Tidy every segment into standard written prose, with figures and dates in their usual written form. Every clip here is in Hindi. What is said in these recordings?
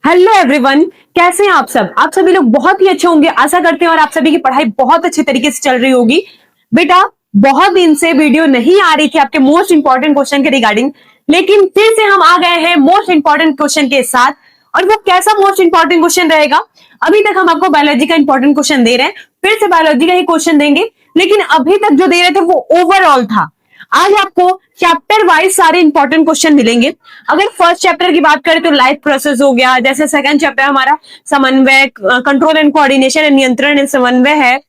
हेलो एवरीवन, कैसे हैं आप सब। आप सभी लोग बहुत ही अच्छे होंगे आशा करते हैं और आप सभी की पढ़ाई बहुत अच्छे तरीके से चल रही होगी। बेटा, बहुत दिन से वीडियो नहीं आ रही थी आपके मोस्ट इंपॉर्टेंट क्वेश्चन के रिगार्डिंग, लेकिन फिर से हम आ गए हैं मोस्ट इंपॉर्टेंट क्वेश्चन के साथ। और वो कैसा मोस्ट इंपॉर्टेंट क्वेश्चन रहेगा? अभी तक हम आपको बायोलॉजी का इंपॉर्टेंट क्वेश्चन दे रहे हैं, फिर से बायोलॉजी का ही क्वेश्चन देंगे, लेकिन अभी तक जो दे रहे थे वो ओवरऑल था। आज आपको चैप्टर वाइज सारे इंपॉर्टेंट क्वेश्चन मिलेंगे। अगर फर्स्ट चैप्टर की बात करें तो लाइफ प्रोसेस हो गया, जैसे सेकंड चैप्टर हमारा समन्वय, कंट्रोल एंड कोऑर्डिनेशन, नियंत्रण एंड समन्वय है।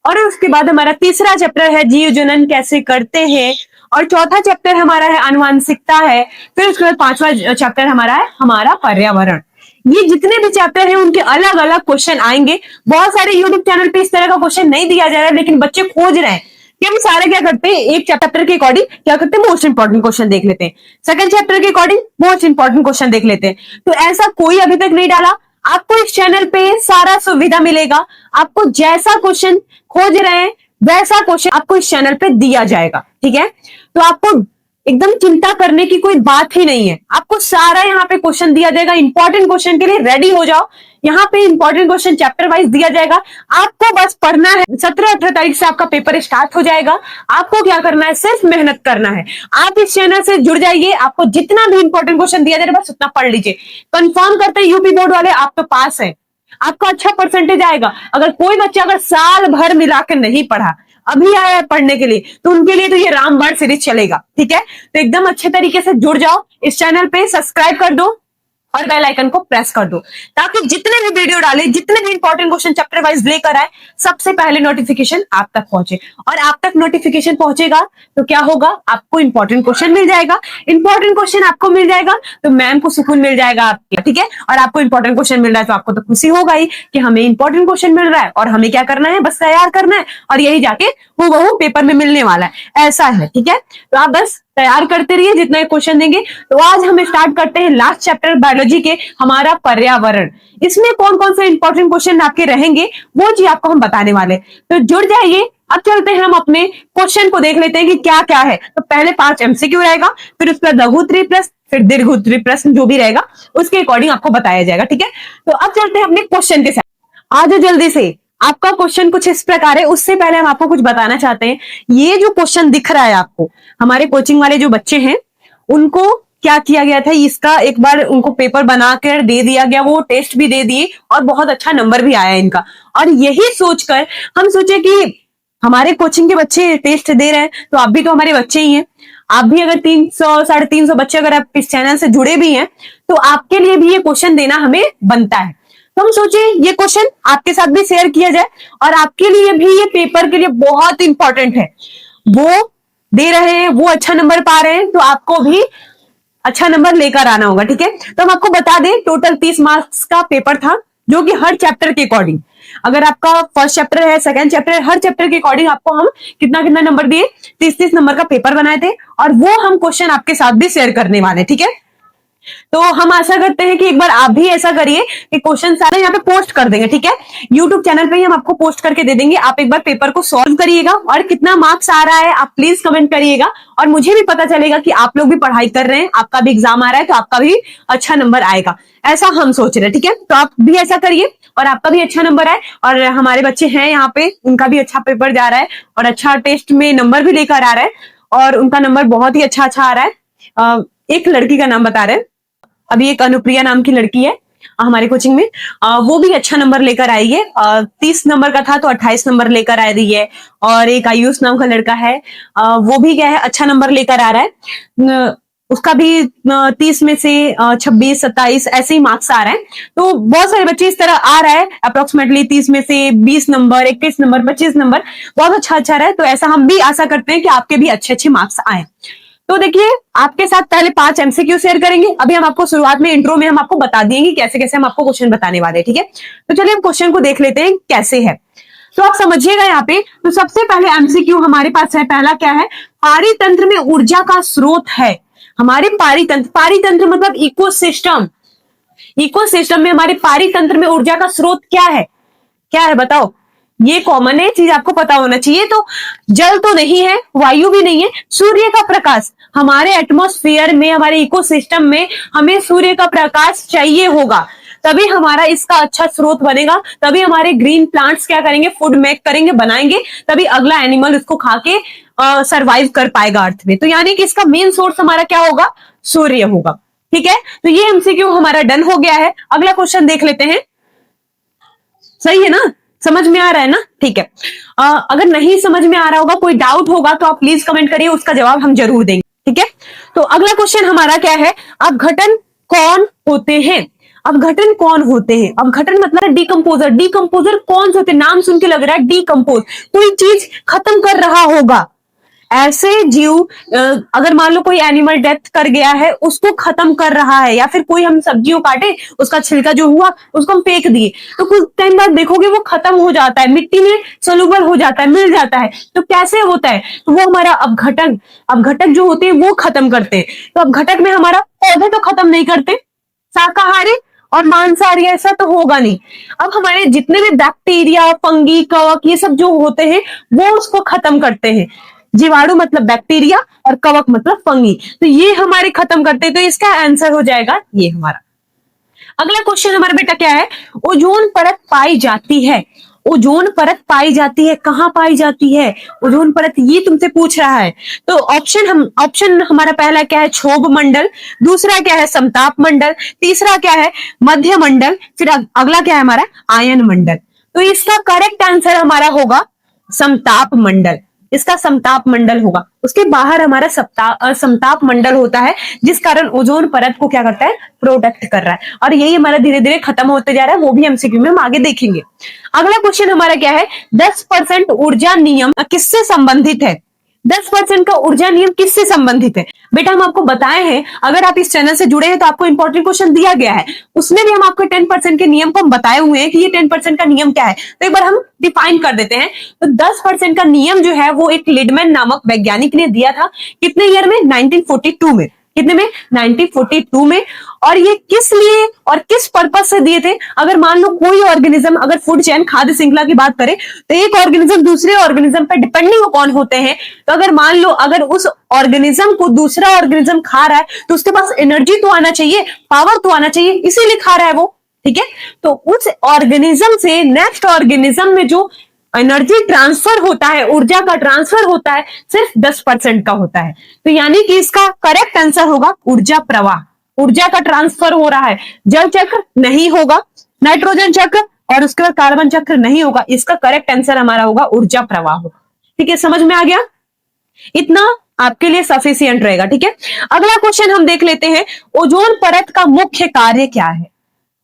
और उसके बाद हमारा तीसरा चैप्टर है जीव जनन कैसे करते हैं, और चौथा चैप्टर हमारा है आनुवांशिकता है। फिर उसके बाद पांचवा चैप्टर हमारा है हमारा पर्यावरण। ये जितने भी चैप्टर हैं उनके अलग अलग क्वेश्चन आएंगे। बहुत सारे यूट्यूब चैनल पे इस तरह का क्वेश्चन नहीं दिया जा रहा है, लेकिन बच्चे खोज रहे हैं कि हम सारे क्या करते हैं, एक चैप्टर के अकॉर्डिंग क्या करते हैं, मोस्ट इंपॉर्टेंट क्वेश्चन देख लेते हैं, सेकंड चैप्टर के अकॉर्डिंग मोस्ट इंपॉर्टेंट क्वेश्चन देख लेते हैं। तो ऐसा कोई अभी तक नहीं डाला। आपको इस चैनल पे सारा सुविधा मिलेगा। आपको जैसा क्वेश्चन खोज रहे हैं वैसा क्वेश्चन आपको इस चैनल पे दिया जाएगा, ठीक है। तो आपको एकदम चिंता करने की कोई बात ही नहीं है। आपको सारा यहाँ पे क्वेश्चन दिया जाएगा। इंपॉर्टेंट क्वेश्चन के लिए रेडी हो जाओ। यहाँ पे इंपॉर्टेंट क्वेश्चन चैप्टर वाइज दिया जाएगा। आपको बस पढ़ना है। 17-18 तारीख से आपका पेपर स्टार्ट हो जाएगा। आपको क्या करना है, सिर्फ मेहनत करना है। आप इस चैनल से जुड़ जाइए। आपको जितना भी इंपॉर्टेंट क्वेश्चन दिया जाए बस उतना पढ़ लीजिए। कंफर्म करते हैं यूपी बोर्ड वाले, आप तो पास है, आपका अच्छा परसेंटेज आएगा। अगर कोई बच्चा अगर साल भर मिलाकर नहीं पढ़ा, अभी आया है पढ़ने के लिए, तो उनके लिए तो ये रामबाण सीरीज चलेगा, ठीक है। तो एकदम अच्छे तरीके से जुड़ जाओ। इस चैनल पे सब्सक्राइब कर दो और बेल आइकन को प्रेस कर दो, ताकि जितने भी वीडियो डाले, जितने भी इंपॉर्टेंट क्वेश्चन चैप्टर वाइज लेकर आए, सबसे पहले नोटिफिकेशन आप तक पहुंचे। और आप तक नोटिफिकेशन पहुंचेगा तो क्या होगा, आपको इंपॉर्टेंट क्वेश्चन मिल जाएगा। इंपॉर्टेंट क्वेश्चन आपको मिल जाएगा तो मैम को सुकून मिल जाएगा आपके, ठीक है। और आपको इंपॉर्टेंट क्वेश्चन मिल रहा है तो आपको तो खुशी होगा ही कि हमें इंपॉर्टेंट क्वेश्चन मिल रहा है और हमें क्या करना है, बस तैयार करना है और यही जाके वो पेपर में मिलने वाला है। ऐसा है, ठीक है। तो आप बस तैयार करते रहिए, जितने क्वेश्चन देंगे। तो आज हम स्टार्ट करते हैं लास्ट चैप्टर बायोलॉजी के, हमारा पर्यावरण। इसमें कौन कौन से इंपॉर्टेंट क्वेश्चन आपके रहेंगे वो चीज आपको हम बताने वाले। तो जुड़ जाइए। अब चलते हैं, हम अपने क्वेश्चन को देख लेते हैं कि क्या क्या है। तो पहले 5 एमसीक्यू रहेगा, फिर उसके बाद लघु उत्तरीय प्रश्न, फिर दीर्घ उत्तरीय प्रश्न, जो भी रहेगा उसके अकॉर्डिंग आपको बताया जाएगा, ठीक है। तो अब चलते हैं अपने क्वेश्चन के साथ। आज जल्दी से। आपका क्वेश्चन कुछ इस प्रकार है। उससे पहले हम आपको कुछ बताना चाहते हैं। ये जो क्वेश्चन दिख रहा है आपको, हमारे कोचिंग वाले जो बच्चे हैं उनको क्या किया गया था, इसका एक बार उनको पेपर बनाकर दे दिया गया, वो टेस्ट भी दे दिए और बहुत अच्छा नंबर भी आया इनका। और यही सोचकर हम सोचे कि हमारे कोचिंग के बच्चे टेस्ट दे रहे हैं तो आप भी तो हमारे बच्चे ही हैं। आप भी अगर 300-350 बच्चे अगर आप इस चैनल से जुड़े भी हैं तो आपके लिए भी ये क्वेश्चन देना हमें बनता है। तो हम सोचे ये क्वेश्चन आपके साथ भी शेयर किया जाए और आपके लिए भी ये पेपर के लिए बहुत इंपॉर्टेंट है। वो दे रहे हैं, वो अच्छा नंबर पा रहे हैं, तो आपको भी अच्छा नंबर लेकर आना होगा, ठीक है। तो हम आपको बता दें, टोटल 30 मार्क्स का पेपर था, जो कि हर चैप्टर के अकॉर्डिंग, अगर आपका फर्स्ट चैप्टर है, सेकंड चैप्टर है, हर चैप्टर के अकॉर्डिंग आपको हम कितना कितना नंबर दिए, 30-30 नंबर का पेपर बनाए थे और वो हम क्वेश्चन आपके साथ भी शेयर करने वाले, ठीक है। तो हम आशा करते हैं कि एक बार आप भी ऐसा करिए कि क्वेश्चन सारे यहाँ पे पोस्ट कर देंगे, ठीक है। यूट्यूब चैनल पे ही हम आपको पोस्ट करके दे देंगे। आप एक बार पेपर को सॉल्व करिएगा और कितना मार्क्स आ रहा है आप प्लीज कमेंट करिएगा, और मुझे भी पता चलेगा कि आप लोग भी पढ़ाई कर रहे हैं, आपका भी एग्जाम आ रहा है तो आपका भी अच्छा नंबर आएगा, ऐसा हम सोच रहे हैं, ठीक है। तो आप भी ऐसा करिए और आपका भी अच्छा नंबर आए। और हमारे बच्चे हैं यहाँ पे, उनका भी अच्छा पेपर जा रहा है और अच्छा टेस्ट में नंबर भी लेकर आ रहा है और उनका नंबर बहुत ही अच्छा अच्छा आ रहा है। एक लड़की का नाम बता रहे हैं, अभी एक अनुप्रिया नाम की लड़की है हमारे कोचिंग में, वो भी अच्छा नंबर लेकर आई है। 30 नंबर का था तो 28 नंबर लेकर आ रही है। और एक आयुष नाम का लड़का है, वो भी क्या है, अच्छा नंबर लेकर आ रहा है। उसका भी 30 में से 26-27 ऐसे ही मार्क्स आ रहे हैं। तो बहुत सारे बच्चे इस तरह आ रहा है, अप्रोक्सीमेटली 30 में से 20 नंबर, 21 नंबर, 25 नंबर, बहुत अच्छा अच्छा रहा है। तो ऐसा हम भी आशा करते हैं कि आपके भी अच्छे अच्छे मार्क्स आए। तो देखिए, आपके साथ पहले 5 एमसीक्यू शेयर करेंगे। अभी हम आपको शुरुआत में इंट्रो में हम आपको बता देंगे कैसे कैसे हम आपको क्वेश्चन बताने वाले हैं, ठीक है। तो चलिए हम क्वेश्चन को देख लेते हैं कैसे है। तो आप समझिएगा यहाँ पे। तो सबसे पहले एमसीक्यू हमारे पास है, पहला क्या है, पारितंत्र में ऊर्जा का स्रोत है। हमारे पारितंत्र मतलब इकोसिस्टम, इकोसिस्टम में हमारे पारितंत्र में ऊर्जा का स्रोत क्या है बताओ। ये कॉमन है, चीज आपको पता होना चाहिए। तो जल तो नहीं है, वायु भी नहीं है, सूर्य का प्रकाश। हमारे एटमॉस्फेयर में, हमारे इकोसिस्टम में हमें सूर्य का प्रकाश चाहिए होगा। तभी हमारा इसका अच्छा स्रोत बनेगा, तभी हमारे ग्रीन प्लांट्स क्या करेंगे, फूड मेक करेंगे, बनाएंगे, तभी अगला एनिमल उसको खा के सरवाइव कर पाएगा अर्थ में। तो यानी कि इसका मेन सोर्स हमारा क्या होगा, सूर्य होगा। ठीक है, तो ये एमसीक्यू हमारा डन हो गया है। अगला क्वेश्चन देख लेते हैं। सही है ना, समझ में आ रहा है ना? ठीक है, अगर नहीं समझ में आ रहा होगा, कोई डाउट होगा तो आप प्लीज कमेंट करिए, उसका जवाब हम जरूर देंगे। ठीक है, तो अगला क्वेश्चन हमारा क्या है, अपघटन कौन होते हैं? अपघटन कौन होते हैं? अपघटन मतलब डिकम्पोजर। डिकम्पोजर कौन से होते हैं? नाम सुन के लग रहा है डिकम्पोज, कोई चीज खत्म कर रहा होगा। ऐसे जीव, अगर मान लो कोई एनिमल डेथ कर गया है, उसको खत्म कर रहा है, या फिर कोई हम सब्जियों काटे, उसका छिलका जो हुआ उसको हम फेंक दिए, तो कुछ टाइम बाद देखोगे वो खत्म हो जाता है, मिट्टी में सोल्यूबल हो जाता है, मिल जाता है। तो कैसे होता है? तो वो हमारा अपघटन, अपघटक जो होते हैं वो खत्म करते हैं। तो अपघटक में हमारा पौधे तो खत्म नहीं करते, शाकाहारी और मांसाहारी ऐसा तो होगा नहीं। अब हमारे जितने भी बैक्टीरिया, फंगी, कवक, ये सब जो होते हैं वो उसको खत्म करते हैं। जीवाणु मतलब बैक्टीरिया और कवक मतलब फंगी, तो ये हमारे खत्म करते हैं। तो इसका आंसर हो जाएगा ये हमारा। अगला क्वेश्चन हमारा बेटा क्या है, ओजोन परत पाई जाती है। ओजोन परत पाई जाती है, कहां पाई जाती है ओजोन परत, ये तुमसे पूछ रहा है। तो ऑप्शन हमारा पहला क्या है, क्षोभ मंडल, दूसरा क्या है समताप मंडल, तीसरा क्या है मध्य मंडल, फिर अगला क्या है हमारा आयन मंडल। तो इसका करेक्ट आंसर हमारा होगा समताप मंडल, इसका समताप मंडल होगा। उसके बाहर हमारा समताप मंडल होता है, जिस कारण ओजोन परत को क्या करता है, प्रोटेक्ट कर रहा है। और यही हमारा धीरे धीरे खत्म होते जा रहा है, वो भी एमसीक्यू में हम आगे देखेंगे। अगला क्वेश्चन हमारा क्या है, 10% ऊर्जा नियम किससे संबंधित है? 10% का ऊर्जा नियम किससे संबंधित है? बेटा हम आपको बताए हैं, अगर आप इस चैनल से जुड़े हैं तो आपको इंपॉर्टेंट क्वेश्चन दिया गया है, उसमें भी हम आपको 10% के नियम को हम बताए हुए हैं कि ये 10% का नियम क्या है। तो एक बार हम डिफाइन कर देते हैं। तो 10% का नियम जो है वो एक लिडमैन नामक वैज्ञानिक ने दिया था, कितने ईयर में, 1942 में। कितने में, 1942 में। और ये किस लिए और किस पर्पस से दिए थे? अगर मान लो कोई ऑर्गेनिज्म, अगर फूड चेन खाद्य श्रृंखला की बात करें, तो एक ऑर्गेनिज्म दूसरे ऑर्गेनिज्म पर डिपेंडिंग कौन होते हैं। तो अगर मान लो अगर उस ऑर्गेनिज्म को दूसरा ऑर्गेनिज्म खा रहा है, तो उसके पास एनर्जी तो आना चाहिए, पावर तो आना चाहिए, इसीलिए खा रहा है वो। ठीक है, तो उस ऑर्गेनिज्म से नेक्स्ट ऑर्गेनिज्म में जो एनर्जी ट्रांसफर होता है, ऊर्जा का ट्रांसफर होता है, सिर्फ 10% का होता है। तो यानी कि इसका करेक्ट आंसर होगा ऊर्जा प्रवाह। ऊर्जा का ट्रांसफर हो रहा है, जल चक्र नहीं होगा, नाइट्रोजन चक्र और उसके बाद कार्बन चक्र नहीं होगा। इसका करेक्ट आंसर हमारा होगा ऊर्जा प्रवाह। ठीक है, समझ में आ गया? इतना आपके लिए सफिशियंट रहेगा। ठीक है, अगला क्वेश्चन हम देख लेते हैं, ओजोन परत का मुख्य कार्य क्या है?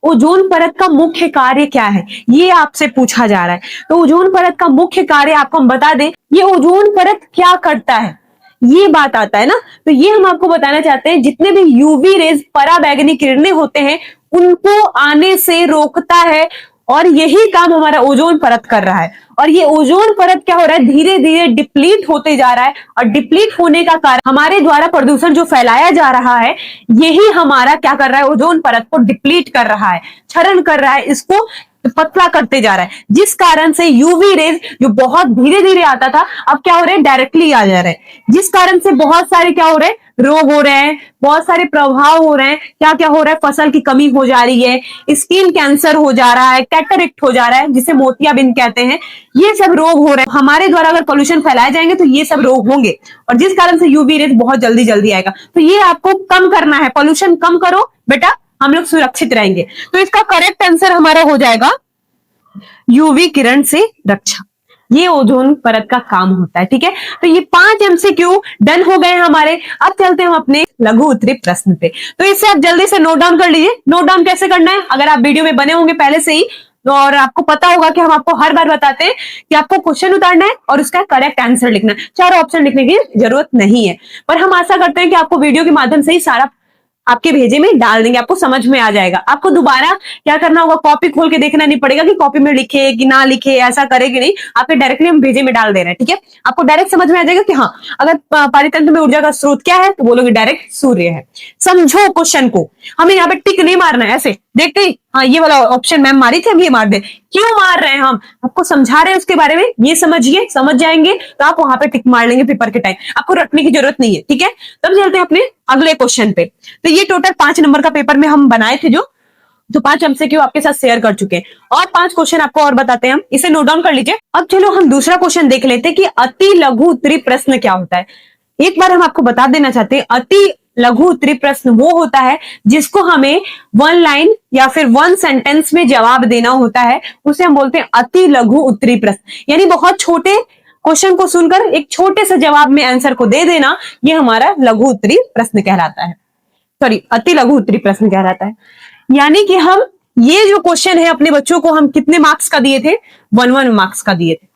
ओजोन परत का मुख्य कार्य क्या है, ये आपसे पूछा जा रहा है। तो ओजोन परत का मुख्य कार्य आपको हम बता दें, ये ओजोन परत क्या करता है, ये बात आता है ना। तो ये हम आपको बताना चाहते हैं, जितने भी यूवी रेज, पराबैंगनी किरणें होते हैं, उनको आने से रोकता है, और यही काम हमारा ओजोन परत कर रहा है। और ये ओजोन परत क्या हो रहा है, धीरे धीरे डिप्लीट होते जा रहा है। और डिप्लीट होने का कारण हमारे द्वारा प्रदूषण जो फैलाया जा रहा है, यही हमारा क्या कर रहा है, ओजोन परत को डिप्लीट कर रहा है, क्षरण कर रहा है, इसको पतला करते जा रहा है। जिस कारण से यूवी रेज जो बहुत धीरे धीरे आता था, अब क्या हो रहा है, डायरेक्टली आ जा रहा है। जिस कारण से बहुत सारे क्या हो रहे हैं, रोग हो रहे हैं, बहुत सारे प्रभाव हो रहे हैं। क्या क्या हो रहा है, फसल की कमी हो जा रही है, स्किन कैंसर हो जा रहा है, कैटरेक्ट हो जा रहा है, जिसे मोतियाबिंद कहते हैं। ये सब रोग हो रहे हैं। हमारे द्वारा अगर पोल्यूशन फैलाए जाएंगे तो ये सब रोग होंगे, और जिस कारण से यूवी रेज बहुत जल्दी जल्दी आएगा। तो ये आपको कम करना है, पोल्यूशन कम करो बेटा, हम लोग सुरक्षित रहेंगे। तो इसका करेक्ट आंसर हमारा हो जाएगा यूवी किरण से रक्षा। ये ओजोन परत का काम होता है। ठीक है, तो ये 5 एमसीक्यू डन हो गए हमारे। अब चलते हैं हम अपने लघु उत्तरीय प्रश्न पे। तो इसे आप जल्दी से नोट डाउन कर लीजिए। नोट डाउन कैसे करना है, अगर आप वीडियो में बने होंगे पहले से ही, और आपको पता होगा कि हम आपको हर बार बताते हैं कि आपको क्वेश्चन उतारना है और उसका करेक्ट आंसर लिखना है। 4 ऑप्शन लिखने की जरूरत नहीं है, पर हम आशा करते हैं कि आपको वीडियो के माध्यम से ही सारा आपके भेजे में डाल देंगे, आपको समझ में आ जाएगा। आपको दोबारा क्या करना होगा, कॉपी खोल के देखना नहीं पड़ेगा कि कॉपी में लिखे कि ना लिखे, ऐसा करेगी नहीं, आपके डायरेक्टली हम भेजे में डाल दे रहे हैं। ठीक है, आपको डायरेक्ट समझ में आ जाएगा कि हाँ, अगर पारितंत्र में ऊर्जा का स्रोत क्या है, तो बोलोगे डायरेक्ट सूर्य है। समझो क्वेश्चन को, हमें यहाँ पे टिक नहीं मारना है, ऐसे देखते ही हाँ ये वाला ऑप्शन मैम मारी थी, हम ये मार दे। क्यों मार रहे हैं, हम आपको समझा रहे हैं उसके बारे में, ये समझिए, समझ जाएंगे तो आप वहां पे टिक मार लेंगे पेपर के टाइम, आपको रटने की जरूरत नहीं है। ठीक है, तब चलते हैं अपने अगले क्वेश्चन पे। तो ये टोटल 5 नंबर का पेपर में हम बनाए थे जो तो 5 एमसीक्यू आपके साथ शेयर कर चुके हैं और 5 क्वेश्चन आपको और बताते हैं हम, इसे नोट डाउन कर लीजिए। अब चलो हम दूसरा क्वेश्चन देख लेते हैं कि अति लघु उत्तरी प्रश्न क्या होता है। एक बार हम आपको बता देना चाहते हैं, अति लघु उत्तरी प्रश्न वो होता है जिसको हमें 1 लाइन या फिर 1 सेंटेंस में जवाब देना होता है, उसे हम बोलते हैं अति लघु उत्तरी प्रश्न। यानी बहुत छोटे क्वेश्चन को सुनकर एक छोटे से जवाब में आंसर को दे देना, ये हमारा लघु उत्तरी प्रश्न कहलाता है, सॉरी अति लघु उत्तरी प्रश्न कहलाता है। यानी कि हम ये जो क्वेश्चन है अपने बच्चों को हम कितने मार्क्स का दिए थे, 1 मार्क्स का दिए थे।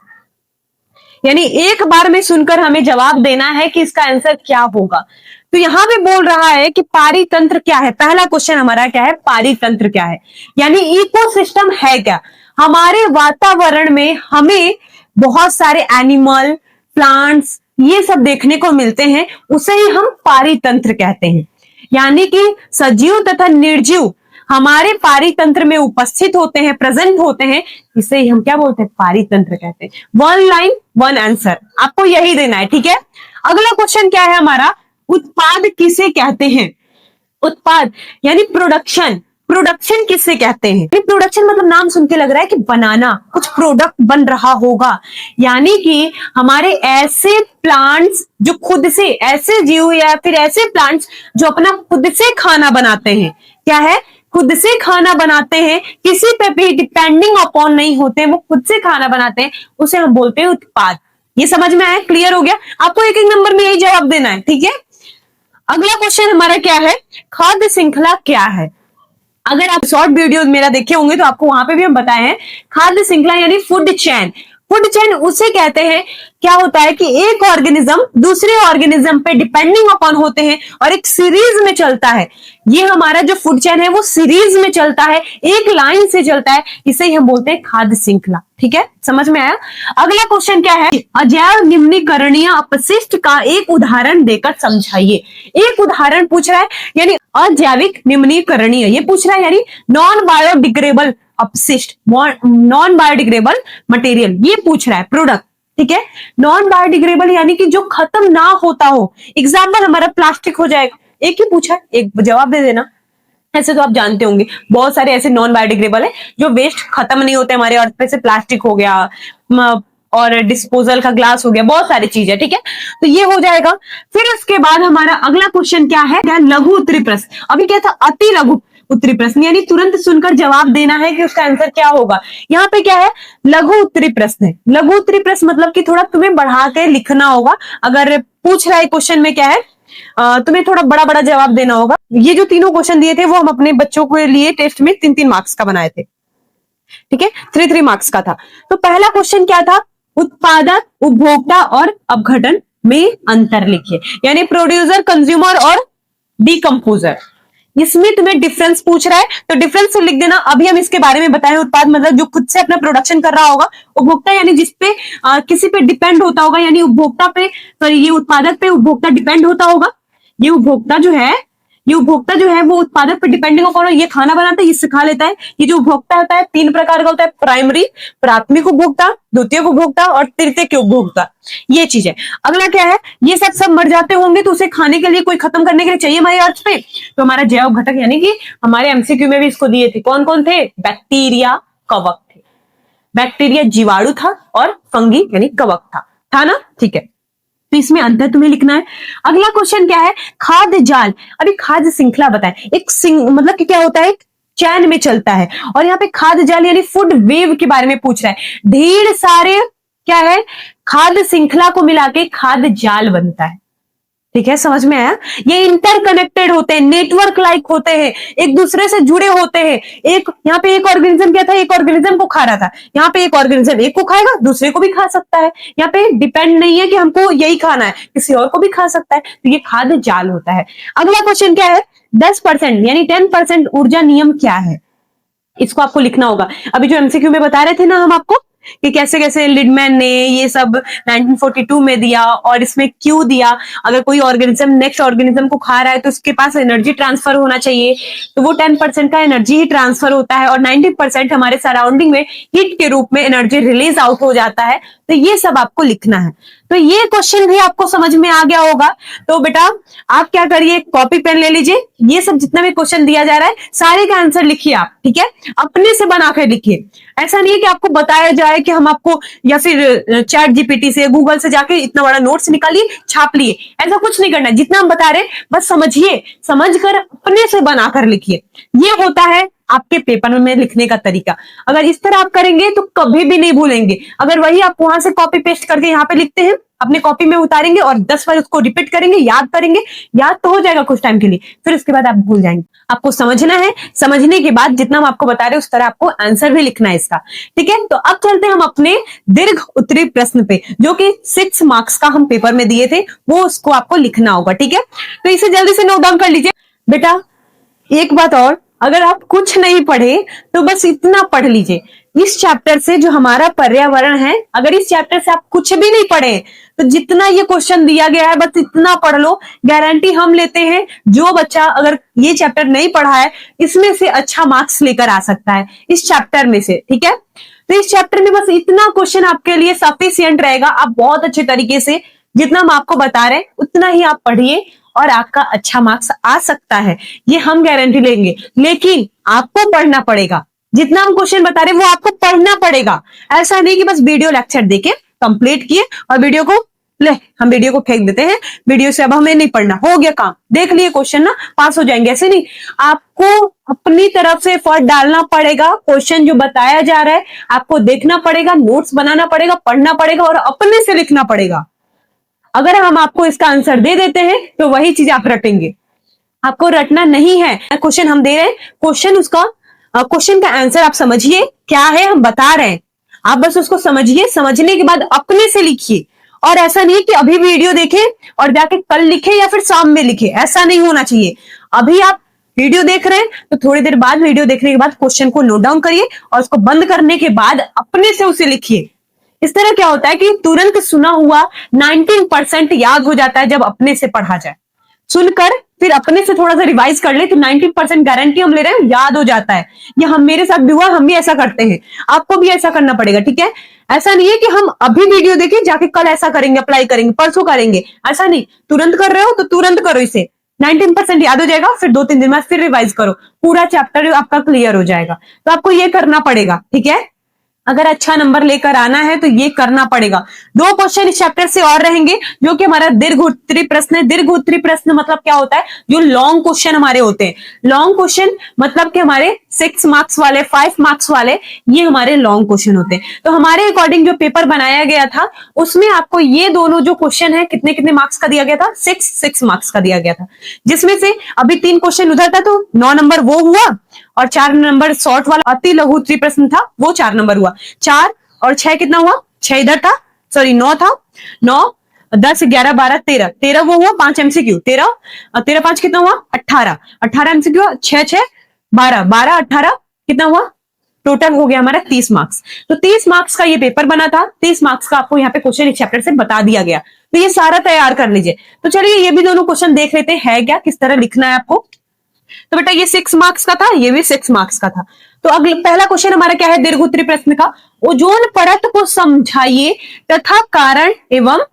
यानी एक बार में सुनकर हमें जवाब देना है कि इसका आंसर क्या होगा। तो यहां पे बोल रहा है कि पारितंत्र क्या है। पहला क्वेश्चन हमारा क्या है, पारितंत्र क्या है, यानी इकोसिस्टम है क्या। हमारे वातावरण में हमें बहुत सारे एनिमल, प्लांट्स ये सब देखने को मिलते हैं, उसे ही हम पारितंत्र कहते हैं। यानी कि सजीव तथा निर्जीव हमारे पारितंत्र में उपस्थित होते हैं, प्रेजेंट होते हैं, इसे ही हम क्या बोलते हैं, पारितंत्र कहते हैं। 1 लाइन 1 आंसर, आपको यही देना है, ठीक है। अगला क्वेश्चन क्या है हमारा, उत्पाद किसे कहते हैं। उत्पाद यानी प्रोडक्शन, प्रोडक्शन किसे कहते हैं। प्रोडक्शन मतलब नाम सुन के लग रहा है कि बनाना, कुछ प्रोडक्ट बन रहा होगा। यानी कि हमारे ऐसे प्लांट्स जो खुद से, ऐसे जीव या फिर ऐसे प्लांट्स जो अपना खुद से खाना बनाते हैं, क्या है, खुद से खाना बनाते हैं, किसी पे भी डिपेंडिंग अपॉन नहीं होते, वो खुद से खाना बनाते हैं, उसे हम बोलते हैं उत्पाद। ये समझ में आया, क्लियर हो गया। आपको एक एक नंबर में यही जवाब देना है, ठीक है। अगला क्वेश्चन हमारा क्या है, खाद्य श्रृंखला क्या है। अगर आप शॉर्ट वीडियो मेरा देखे होंगे तो आपको वहां पे भी हम बताए हैं, खाद्य श्रृंखला यानी फूड चेन। फूड चेन उसे कहते हैं, क्या होता है कि एक ऑर्गेनिज्म दूसरे ऑर्गेनिज्म पे डिपेंडिंग अपॉन होते हैं और एक सीरीज में चलता है। ये हमारा जो फूड चेन है वो सीरीज में चलता है, एक लाइन से चलता है, इसे ही हम बोलते हैं खाद्य श्रृंखला, ठीक है, समझ में आया। अगला क्वेश्चन क्या है, अजैव निम्नीकरणीय अपशिष्ट का एक उदाहरण देकर समझाइए। एक उदाहरण पूछ रहा है, यानी अजैविक निम्नीकरणीय ये पूछ रहा है, यानी नॉन बायोडिग्रेडेबल अपशिष्ट, नॉन बायोडिग्रेडेबल मटेरियल ये पूछ रहा है, प्रोडक्ट, ठीक है। नॉन बायोडिग्रेडेबल यानी कि जो खत्म ना होता हो। एग्जाम्पल हमारा प्लास्टिक हो जाएगा, एक ही पूछा, एक जवाब दे देना। ऐसे तो आप जानते होंगे बहुत सारे ऐसे नॉन बायोडिग्रेडेबल है जो वेस्ट खत्म नहीं होते हमारे अर्थ पे, से प्लास्टिक हो गया और डिस्पोजल का ग्लास हो गया, बहुत सारी चीजें, ठीक है। तो ये हो जाएगा। फिर उसके बाद हमारा अगला क्वेश्चन क्या है, लघु उत्तरी प्रश्न। अभी क्या था, अति लघु उत्तरी प्रश्न, यानी तुरंत सुनकर जवाब देना है कि उसका आंसर क्या होगा। यहाँ पे क्या है, लघु उत्तरी प्रश्न है। लघु उत्तरी प्रश्न मतलब कि थोड़ा तुम्हें बढ़ा के लिखना होगा। अगर पूछ रहा है क्वेश्चन में क्या है, तुम्हें थोड़ा बड़ा बड़ा जवाब देना होगा। ये जो तीनों क्वेश्चन दिए थे वो हम अपने बच्चों के लिए टेस्ट में 3-3 मार्क्स का बनाए थे, ठीक है, 3-3 मार्क्स का था। तो पहला क्वेश्चन क्या था, उत्पादक, उपभोक्ता और अपघटन में अंतर लिखिए। यानी प्रोड्यूसर, कंज्यूमर और डिकम्पोजर, इसमें तुम्हें डिफरेंस पूछ रहा है तो डिफरेंस लिख देना। अभी हम इसके बारे में बताएं, उत्पाद मतलब जो खुद से अपना प्रोडक्शन कर रहा होगा, उपभोक्ता यानी जिसपे किसी पे डिपेंड होता होगा, यानी उपभोक्ता पे, सॉरी ये उत्पादक पे उपभोक्ता डिपेंड होता होगा। ये उपभोक्ता जो है वो उत्पादक पे डिपेंडिंग होगा, ये खाना बनाता है, ये सिखा लेता है। ये जो उपभोक्ता होता है 3 प्रकार का होता है, प्राइमरी, प्राथमिक उपभोक्ता, द्वितीयक उपभोक्ता और तृतीयक उपभोक्ता, ये चीज है। अगला क्या है, ये सब मर जाते होंगे तो उसे खाने के लिए कोई खत्म करने के लिए चाहिए हमारे अर्थ पे, तो हमारा जैव घटक, यानी कि हमारे एमसीक्यू में भी इसको दिए थे, कौन कौन थे, बैक्टीरिया, कवक थे। बैक्टीरिया जीवाणु था और फंगी यानी कवक था ना, ठीक है। तो इसमें अंतर तुम्हें लिखना है। अगला क्वेश्चन क्या है, खाद्य जाल। अभी खाद्य श्रृंखला बताएं, एक मतलब कि क्या होता है, चैन में चलता है, और यहाँ पे खाद्य जाल यानी फूड वेव के बारे में पूछ रहा है। ढेर सारे क्या है, खाद्य श्रृंखला को मिला के खाद्य जाल बनता है, ठीक है, समझ में आया। ये इंटरकनेक्टेड होते हैं, नेटवर्क लाइक होते हैं, एक दूसरे से जुड़े होते हैं। एक यहाँ पे एक ऑर्गेनिज्म क्या था, एक ऑर्गेनिज्म को खा रहा था, यहाँ पे एक ऑर्गेनिज्म एक को खाएगा, दूसरे को भी खा सकता है। यहाँ पे डिपेंड नहीं है कि हमको यही खाना है, किसी और को भी खा सकता है, तो ये खाद्य जाल होता है। अगला क्वेश्चन क्या है, 10% यानी 10% ऊर्जा नियम क्या है, इसको आपको लिखना होगा। अभी जो एमसीक्यू में बता रहे थे ना हम आपको कि कैसे कैसे लिडमैन ने ये सब 1942 में दिया, और इसमें क्यों दिया, अगर कोई ऑर्गेनिज्म नेक्स्ट ऑर्गेनिज्म को खा रहा है तो उसके पास एनर्जी ट्रांसफर होना चाहिए, तो वो 10% का एनर्जी ही ट्रांसफर होता है और 90% हमारे सराउंडिंग में हीट के रूप में एनर्जी रिलीज आउट हो जाता है। तो तो ये सब आपको लिखना है। तो ये क्वेश्चन भी आपको समझ में आ गया होगा। तो बेटा आप क्या करिए, कॉपी पेन ले लीजिए, ये सब जितना भी क्वेश्चन दिया जा रहा है सारे का आंसर लिखिए आप, ठीक है, अपने से बनाकर लिखिए। ऐसा नहीं है कि आपको बताया जाए कि हम आपको या फिर चैट जीपीटी से गूगल से जाके इतना बड़ा नोट्स निकालिए छाप लिए, ऐसा कुछ नहीं करना। जितना हम बता रहे हैं बस समझिए, समझकर अपने से बनाकर लिखिए। ये होता है आपके पेपर में लिखने का तरीका। अगर इस तरह आप करेंगे तो कभी भी नहीं भूलेंगे। अगर वही आप वहां से कॉपी पेस्ट करके यहाँ पे लिखते हैं, अपने कॉपी में उतारेंगे और 10 बार उसको रिपीट करेंगे, याद करेंगे, याद तो हो जाएगा कुछ टाइम के लिए, फिर उसके बाद आप भूल जाएंगे। आपको समझना है, समझने के बाद जितना हम आपको बता रहे हैं उस तरह आपको आंसर भी लिखना है इसका, ठीक है। तो अब चलते हैं हम अपने दीर्घ उत्तरीय प्रश्न पे, जो कि 6 मार्क्स का हम पेपर में दिए थे, वो उसको आपको लिखना होगा, ठीक है। तो इसे जल्दी से नोट डाउन कर लीजिए। बेटा एक बात और, अगर आप कुछ नहीं पढ़े तो बस इतना पढ़ लीजिए, इस चैप्टर से जो हमारा पर्यावरण है, अगर इस चैप्टर से आप कुछ भी नहीं पढ़े तो जितना ये क्वेश्चन दिया गया है बस इतना पढ़ लो। गारंटी हम लेते हैं जो बच्चा अगर ये चैप्टर नहीं पढ़ा है इसमें से अच्छा मार्क्स लेकर आ सकता है इस चैप्टर में से, ठीक है। तो इस चैप्टर में बस इतना क्वेश्चन आपके लिए सफिशिएंट रहेगा। आप बहुत अच्छे तरीके से जितना हम आपको बता रहे हैं उतना ही आप पढ़िए और आपका अच्छा मार्क्स आ सकता है, ये हम गारंटी लेंगे। लेकिन आपको पढ़ना पड़ेगा, जितना हम क्वेश्चन बता रहे हैं वो आपको पढ़ना पड़ेगा। ऐसा नहीं कि बस वीडियो लेक्चर देके कंप्लीट किए और वीडियो को ले हम वीडियो को फेंक देते हैं, वीडियो से अब हमें नहीं पढ़ना, हो गया काम, देख लिए क्वेश्चन ना पास हो जाएंगे, ऐसे नहीं। आपको अपनी तरफ से एफर्ट डालना पड़ेगा। क्वेश्चन जो बताया जा रहा है आपको देखना पड़ेगा, नोट्स बनाना पड़ेगा, पढ़ना पड़ेगा और अपने से लिखना पड़ेगा। अगर हम आपको इसका आंसर दे देते हैं तो वही चीज आप रटेंगे, आपको रटना नहीं है। क्वेश्चन हम दे रहे हैं, क्वेश्चन का आंसर आप समझिए क्या है हम बता रहे हैं, आप बस उसको समझिए, समझने के बाद अपने से लिखिए। और ऐसा नहीं कि अभी वीडियो देखें और जाके कल लिखे या फिर शाम में लिखे, ऐसा नहीं होना चाहिए। अभी आप वीडियो देख रहे हैं तो थोड़ी देर बाद वीडियो देखने के बाद क्वेश्चन को नोट डाउन करिए और उसको बंद करने के बाद अपने से उसे लिखिए। इस तरह क्या होता है कि तुरंत सुना हुआ 19% याद हो जाता है जब अपने से पढ़ा जाए। सुनकर फिर अपने से थोड़ा सा रिवाइज कर ले तो 19% गारंटी हम ले रहे हैं याद हो जाता है। ये हम मेरे साथ भी हुआ, हम भी ऐसा करते हैं, आपको भी ऐसा करना पड़ेगा, ठीक है। ऐसा नहीं है कि हम अभी वीडियो देखें जाके कल ऐसा करेंगे, अप्लाई करेंगे, परसों करेंगे, ऐसा नहीं। तुरंत कर रहे हो तो तुरंत करो, इसे 19% याद हो जाएगा, फिर 2-3 दिन बाद फिर रिवाइज करो, पूरा चैप्टर आपका क्लियर हो जाएगा। तो आपको ये करना पड़ेगा, ठीक है। अगर अच्छा नंबर लेकर आना है तो ये करना पड़ेगा। 2 क्वेश्चन इस चैप्टर से और रहेंगे जो कि हमारा दीर्घ उत्तरीय प्रश्न है। दीर्घ उत्तरीय प्रश्न मतलब क्या होता है, जो लॉन्ग क्वेश्चन हमारे होते हैं। लॉन्ग क्वेश्चन मतलब कि हमारे 6 मार्क्स वाले, 5 मार्क्स वाले, ये हमारे लॉन्ग क्वेश्चन होते हैं। तो हमारे अकॉर्डिंग जो पेपर बनाया गया था उसमें आपको ये दोनों जो क्वेश्चन है कितने कितने मार्क्स का दिया गया था, 6 मार्क्स का दिया गया था। जिसमें से अभी 3 क्वेश्चन उधर था तो 9 नंबर वो हुआ और 4 नंबर शॉर्ट वाला अति लघु उत्तरीय प्रश्न था वो 4 नंबर हुआ। 4 और 6 कितना हुआ, 6 इधर था, सॉरी 9 था, 9 10 11 12 13, 13 वो हुआ, 5 एमसीक्यू, 13 5 कितना हुआ, 18 एमसीक्यू, 6 6 12 12 18 कितना हुआ, टोटल हो गया हमारा 30 मार्क्स। तो 30 मार्क्स का ये पेपर बना था, 30 मार्क्स का आपको यहाँ पे क्वेश्चन इस चैप्टर से बता दिया गया। तो ये सारा तैयार कर लीजिए। तो चलिए ये भी दोनों क्वेश्चन देख लेते हैं क्या, किस तरह लिखना है आपको। तो बेटा ये 6 मार्क्स का था, ये भी 6 मार्क्स का था। तो अगला पहला क्वेश्चन हमारा क्या है दीर्घ उत्तरीय प्रश्न का, ओजोन परत को समझाइए तथा कारण एवं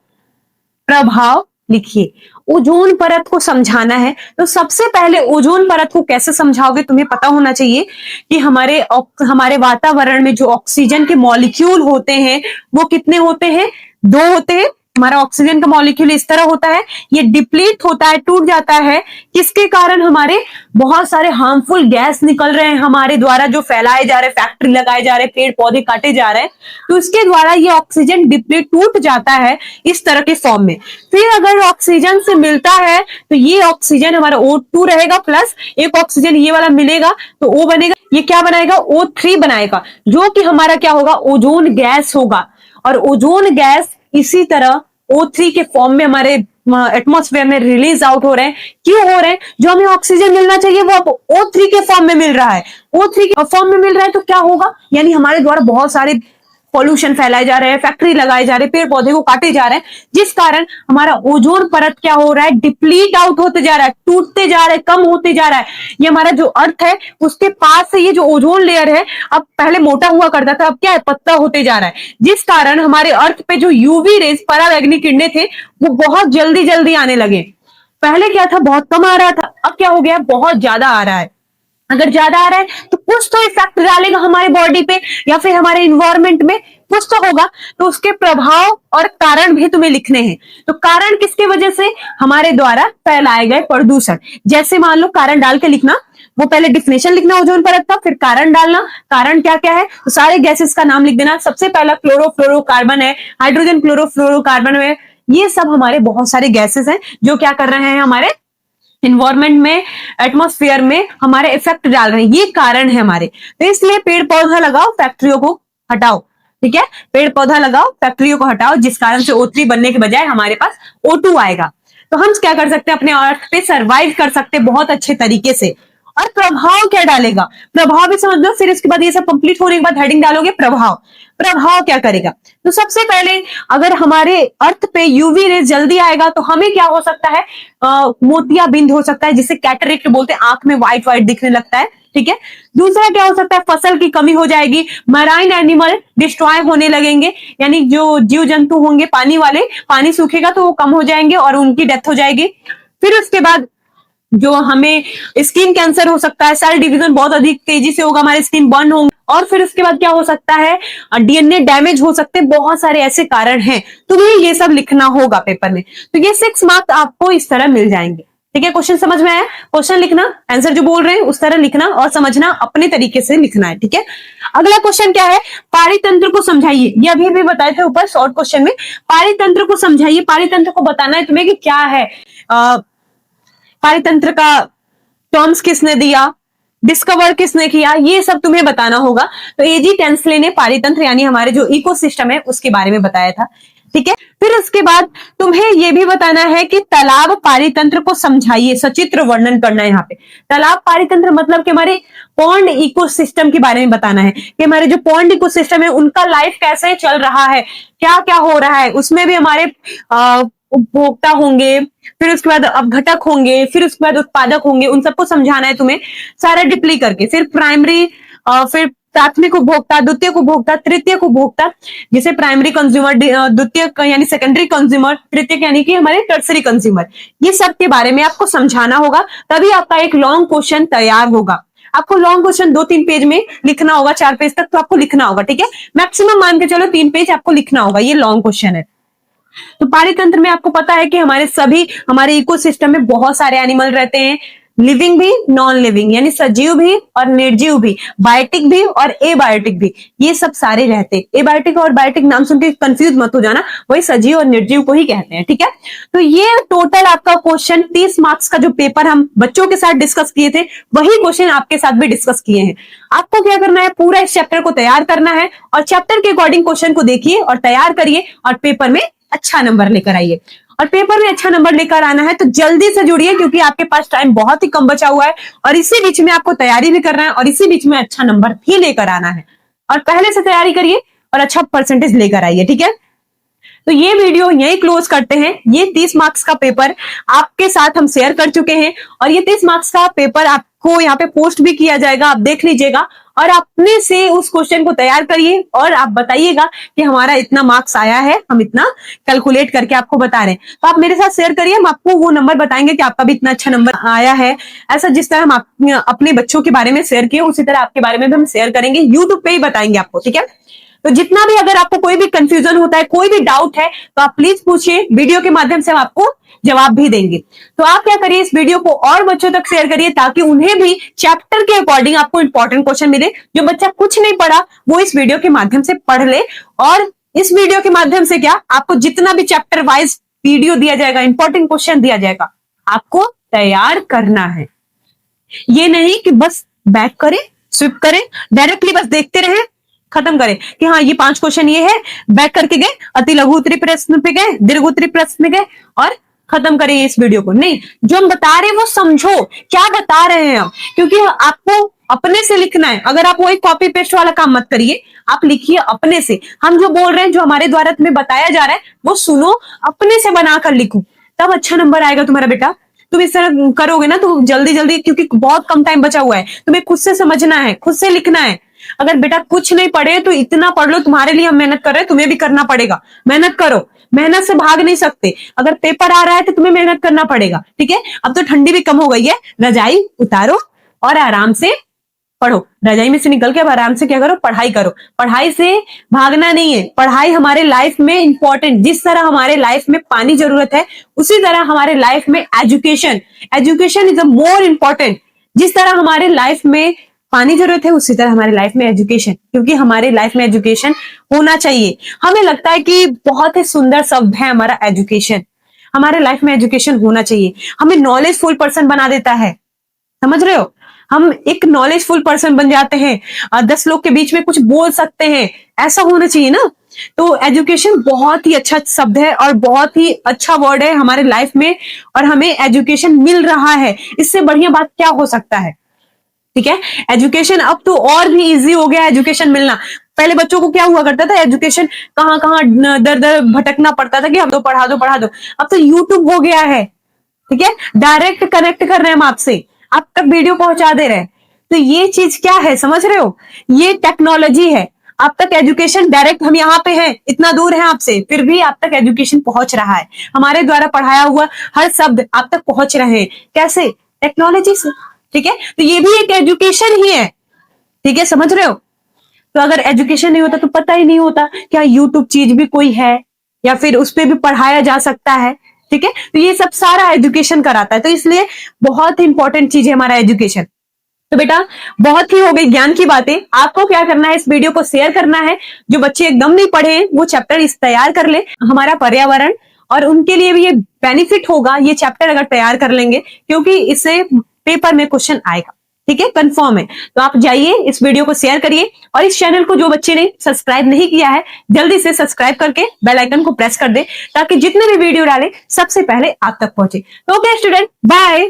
प्रभाव लिखिए। ओजोन परत को समझाना है तो सबसे पहले ओजोन परत को कैसे समझाओगे, तुम्हें पता होना चाहिए कि हमारे वातावरण में जो ऑक्सीजन के मॉलिक्यूल होते हैं वो कितने होते हैं, 2 होते हैं। हमारा ऑक्सीजन का मॉलिक्यूल इस तरह होता है, ये डिप्लीट होता है, टूट जाता है, किसके कारण, हमारे बहुत सारे हार्मफुल गैस निकल रहे हैं हमारे द्वारा जो फैलाए जा रहे, फैक्ट्री लगाए जा रहे, पेड़ पौधे काटे जा रहे हैं, तो इसके द्वारा ये ऑक्सीजन डिप्लीट टूट जाता है इस तरह के फॉर्म में। फिर अगर ऑक्सीजन से मिलता है तो ये ऑक्सीजन हमारा O2 रहेगा, प्लस एक ऑक्सीजन ये वाला मिलेगा तो O बनेगा, ये क्या बनाएगा, O3 बनाएगा, जो कि हमारा क्या होगा, ओजोन गैस होगा। और ओजोन गैस इसी तरह O3 के फॉर्म में हमारे एटमॉस्फेयर में रिलीज आउट हो रहे हैं। क्यों हो रहे हैं, जो हमें ऑक्सीजन मिलना चाहिए वो अब O3 के फॉर्म में मिल रहा है, O3 के फॉर्म में मिल रहा है तो क्या होगा, यानी हमारे द्वारा बहुत सारे पॉल्यूशन फैलाए जा रहे हैं, फैक्ट्री लगाए जा रहे हैं, पेड़ पौधे को काटे जा रहे हैं, जिस कारण हमारा ओजोन परत क्या हो रहा है, डिप्लीट आउट होते जा रहा है, टूटते जा रहा है, कम होते जा रहा है। ये हमारा जो अर्थ है उसके पास से ये जो ओजोन लेयर है, अब पहले मोटा हुआ करता था, अब क्या है, पतला होते जा रहा है, जिस कारण हमारे अर्थ पे जो यूवी रेज, परावैंगनिक किरणें थे, वो बहुत जल्दी जल्दी आने लगे। पहले क्या था, बहुत कम आ रहा था, अब क्या हो गया, बहुत ज्यादा आ रहा है। अगर ज्यादा आ रहा है तो कुछ तो इफेक्ट डालेगा हमारे बॉडी पे या फिर हमारे इन्वायरमेंट में, कुछ तो होगा। तो उसके प्रभाव और कारण भी तुम्हें लिखने हैं। तो कारण किसके वजह से, हमारे द्वारा फैलाए गए प्रदूषण। जैसे मान लो कारण डाल के लिखना, वो पहले डिफिनेशन लिखना ओजोन परत का, फिर कारण डालना, कारण क्या क्या है, तो सारे गैसेस का नाम लिख देना। सबसे पहला क्लोरोफ्लोरोकार्बन है, हाइड्रोजन क्लोरोफ्लोरोकार्बन है, ये सब हमारे बहुत सारे गैसेस हैं जो क्या कर रहे हैं, हमारे इन्वायरमेंट में, एटमॉस्फेयर में हमारे इफेक्ट डाल रहे हैं। ये कारण है हमारे। तो इसलिए पेड़ पौधा लगाओ, फैक्ट्रियों को हटाओ, ठीक है, पेड़ पौधा लगाओ, फैक्ट्रियों को हटाओ, जिस कारण से O3 बनने के बजाय हमारे पास O2 आएगा। तो हम क्या कर सकते हैं, अपने अर्थ पे सरवाइव कर सकते हैं बहुत अच्छे तरीके से। और प्रभाव क्या डालेगा, प्रभाव भी समझ लो, फिर उसके बाद ये सब कंप्लीट होने के बाद हेडिंग डालोगे प्रभाव। प्रभाव क्या करेगा, तो सबसे पहले अगर हमारे अर्थ पे यूवी रेज जल्दी आएगा तो हमें क्या हो सकता है, मोतियाबिंद हो सकता है, जिसे कैटरेक्ट बोलते हैं, आंख में व्हाइट व्हाइट दिखने लगता है, ठीक है। दूसरा क्या हो सकता है, फसल की कमी हो जाएगी, मराइन एनिमल डिस्ट्रॉय होने लगेंगे, यानी जो जीव जंतु होंगे पानी वाले, पानी सूखेगा तो वो कम हो जाएंगे और उनकी डेथ हो जाएगी। फिर उसके बाद जो हमें स्किन कैंसर हो सकता है, सेल डिवीजन बहुत अधिक तेजी से होगा, हमारे स्किन बर्न होंगे। और फिर उसके बाद क्या हो सकता है, डीएनए डैमेज हो सकते हैं, बहुत सारे ऐसे कारण हैं। तुम्हें ये सब लिखना होगा पेपर में। तो ये 6 मार्क्स आपको इस तरह मिल जाएंगे, ठीक है। क्वेश्चन समझ में आया, क्वेश्चन लिखना, आंसर जो बोल रहे हैं उस तरह लिखना और समझना, अपने तरीके से लिखना है, ठीक है। अगला क्वेश्चन क्या है, पारितंत्र को समझाइए। ये अभी भी बताए थे ऊपर शॉर्ट क्वेश्चन में, पारितंत्र को समझाइए। पारितंत्र को बताना है तुम्हें कि क्या है, पारितंत्र का टर्म्स किसने दिया, डिस्कवर किसने किया, ये सब तुम्हें बताना होगा। तो एजी टेंसले ने पारितंत्र यानी हमारे जो इकोसिस्टम है उसके बारे में बताया था, ठीक है। फिर उसके बाद तुम्हें यह भी बताना है कि तालाब पारितंत्र को समझाइए, सचित्र वर्णन करना है यहाँ पे। तालाब पारितंत्र मतलब कि हमारे पॉन्ड इकोसिस्टम के बारे में बताना है कि हमारे जो पॉन्ड इकोसिस्टम है उनका लाइफ कैसे चल रहा है, क्या क्या हो रहा है, उसमें भी हमारे उपभोक्ता होंगे, फिर उसके बाद अपघटक होंगे, फिर उसके बाद उत्पादक होंगे, उन सबको समझाना है तुम्हें सारा डिप्ली करके। फिर प्राइमरी, फिर प्राथमिक उपभोक्ता, द्वितीय उपभोक्ता, तृतीय उपभोक्ता, जिसे प्राइमरी कंज्यूमर, द्वितीय यानी सेकेंडरी कंज्यूमर, तृतीय यानी कि हमारे टर्सरी कंज्यूमर, ये सब के बारे में आपको समझाना होगा। तभी आपका एक लॉन्ग क्वेश्चन तैयार होगा। आपको लॉन्ग क्वेश्चन 2-3 पेज में लिखना होगा, 4 पेज तक तो आपको लिखना होगा, ठीक है। मैक्सिमम मान के चलो 3 पेज आपको लिखना होगा, ये लॉन्ग क्वेश्चन है। तो पारितंत्र में आपको पता है कि हमारे इकोसिस्टम में बहुत सारे एनिमल रहते हैं, लिविंग भी, नॉन लिविंग, यानी सजीव भी और निर्जीव भी, बायोटिक भी और एबायोटिक भी, ये सब सारे रहते हैं। एबायोटिक और बायोटिक नाम सुन के कंफ्यूज मत हो जाना, वही सजीव और निर्जीव को ही कहते हैं, ठीक है। तो ये टोटल आपका क्वेश्चन 30 मार्क्स का जो पेपर हम बच्चों के साथ डिस्कस किए थे, वही क्वेश्चन आपके साथ भी डिस्कस किए हैं। आपको क्या करना है, पूरा इस चैप्टर को तैयार करना है और चैप्टर के अकॉर्डिंग क्वेश्चन को देखिए और तैयार करिए और पेपर में अच्छा नंबर लेकर आइए। और पेपर में अच्छा नंबर लेकर आना है तो जल्दी से जुड़िए, क्योंकि आपके पास टाइम बहुत ही कम बचा हुआ है और इसी बीच में आपको तैयारी भी करना है और इसी बीच में अच्छा नंबर भी लेकर आना है। और पहले से तैयारी करिए और अच्छा परसेंटेज लेकर आइए, ठीक है। तो ये वीडियो यही क्लोज करते हैं। ये 30 मार्क्स का पेपर आपके साथ हम शेयर कर चुके हैं और ये 30 मार्क्स का पेपर आपको यहाँ पे पोस्ट भी किया जाएगा, आप देख लीजिएगा और अपने से उस क्वेश्चन को तैयार करिए और आप बताइएगा कि हमारा इतना मार्क्स आया है, हम इतना कैलकुलेट करके आपको बता रहे हैं। तो आप मेरे साथ शेयर करिए, हम आपको वो नंबर बताएंगे कि आपका भी इतना अच्छा नंबर आया है। ऐसा जिस तरह हम अपने बच्चों के बारे में शेयर किए उसी तरह आपके बारे में भी हम शेयर करेंगे, यूट्यूब पे ही बताएंगे आपको, ठीक है। तो जितना भी अगर आपको कोई भी कंफ्यूजन होता है, कोई भी डाउट है, तो आप प्लीज पूछिए, वीडियो के माध्यम से हम आपको जवाब भी देंगे। तो आप क्या करिए, इस वीडियो को और बच्चों तक शेयर करिए ताकि उन्हें भी चैप्टर के अकॉर्डिंग आपको इंपॉर्टेंट क्वेश्चन मिले। जो बच्चा कुछ नहीं पढ़ा वो इस वीडियो के माध्यम से पढ़ ले और इस वीडियो के माध्यम से क्या आपको जितना भी चैप्टर वाइज वीडियो दिया जाएगा, इंपॉर्टेंट क्वेश्चन दिया जाएगा, आपको तैयार करना है। ये नहीं कि बस बैक करें, स्विप करें, डायरेक्टली बस देखते रहे, खत्म करें कि हाँ ये 5 क्वेश्चन ये है, बैक करके गए, अति लघु उत्तरी प्रश्न पे गए, दीर्घ उत्तरी प्रश्न में गए और खत्म करें इस वीडियो को। नहीं, जो हम बता रहे हैं वो समझो, क्या बता रहे हैं हम, क्योंकि आपको अपने से लिखना है। अगर आप वो एक कॉपी पेस्ट वाला काम मत करिए, आप लिखिए अपने से। हम जो बोल रहे हैं, जो हमारे द्वारा तुम्हें बताया जा रहा है, वो सुनो, अपने से बनाकर लिखो, तब अच्छा नंबर आएगा तुम्हारा बेटा। तुम इस तरह करोगे ना तो जल्दी जल्दी, क्योंकि बहुत कम टाइम बचा हुआ है, तुम्हें खुद से समझना है, खुद से लिखना है। अगर बेटा कुछ नहीं पढ़े तो इतना पढ़ लो, तुम्हारे लिए हम मेहनत कर रहे हैं, तुम्हें भी करना पड़ेगा। मेहनत करो, मेहनत से भाग नहीं सकते। अगर पेपर आ रहा है तो तुम्हें मेहनत करना पड़ेगा, ठीक है। अब तो ठंडी भी कम हो गई है, रजाई उतारो और आराम से पढ़ो। रजाई में से निकल के अब आराम से क्या करो, पढ़ाई करो। पढ़ाई से भागना नहीं है, पढ़ाई हमारे लाइफ में इंपॉर्टेंट। जिस तरह हमारे लाइफ में पानी जरूरत है, उसी तरह हमारे लाइफ में education is a more important. जिस तरह हमारे लाइफ में पानी जरूरत है, उसी तरह हमारे लाइफ में एजुकेशन, क्योंकि हमारे लाइफ में एजुकेशन होना चाहिए। हमें लगता है कि बहुत ही सुंदर शब्द है हमारा एजुकेशन, हमारे लाइफ में एजुकेशन होना चाहिए। हमें नॉलेजफुल पर्सन बना देता है, समझ रहे हो। हम एक नॉलेजफुल पर्सन बन जाते हैं, 10 लोग के बीच में कुछ बोल सकते हैं, ऐसा होना चाहिए ना। तो एजुकेशन बहुत ही अच्छा शब्द है और बहुत ही अच्छा वर्ड है हमारे लाइफ में, और हमें एजुकेशन मिल रहा है, इससे बढ़िया बात क्या हो सकता है, ठीक है। एजुकेशन अब तो और भी इजी हो गया एजुकेशन मिलना। पहले बच्चों को क्या हुआ करता था, एजुकेशन कहाँ कहाँ दर दर भटकना पड़ता था कि हम तो पढ़ा दो पढ़ा दो। अब तो यूट्यूब हो गया है, ठीक है, डायरेक्ट कनेक्ट कर रहे हैं हम आपसे, आप तक वीडियो पहुंचा दे रहे हैं। तो ये चीज क्या है, समझ रहे हो, ये टेक्नोलॉजी है। आप तक एजुकेशन डायरेक्ट, हम यहाँ पे हैं, इतना दूर है आपसे, फिर भी आप तक एजुकेशन पहुंच रहा है। हमारे द्वारा पढ़ाया हुआ हर शब्द आप तक पहुंच रहे हैं, कैसे, टेक्नोलॉजी से, ठीक है। तो ये भी एक एजुकेशन ही है, ठीक है, समझ रहे हो। तो अगर एजुकेशन नहीं होता तो पता ही नहीं होता क्या यूट्यूब चीज भी कोई है, या फिर उस पर भी पढ़ाया जा सकता है, ठीक है। तो ये सब सारा एजुकेशन कराता है, तो इसलिए बहुत ही इंपॉर्टेंट चीज है हमारा एजुकेशन। तो बेटा बहुत ही हो गई ज्ञान की बातें। आपको क्या करना है, इस वीडियो को शेयर करना है। जो बच्चे एकदम नहीं पढ़े हैं वो चैप्टर इस तैयार कर ले, हमारा पर्यावरण, और उनके लिए भी ये बेनिफिट होगा ये चैप्टर अगर तैयार कर लेंगे, क्योंकि इससे पेपर में क्वेश्चन आएगा, ठीक है, कंफर्म है। तो आप जाइए, इस वीडियो को शेयर करिए, और इस चैनल को जो बच्चे ने सब्सक्राइब नहीं किया है, जल्दी से सब्सक्राइब करके बेल आइकन को प्रेस कर दे, ताकि जितने भी वीडियो डाले सबसे पहले आप तक पहुंचे। तो ओके स्टूडेंट, बाय।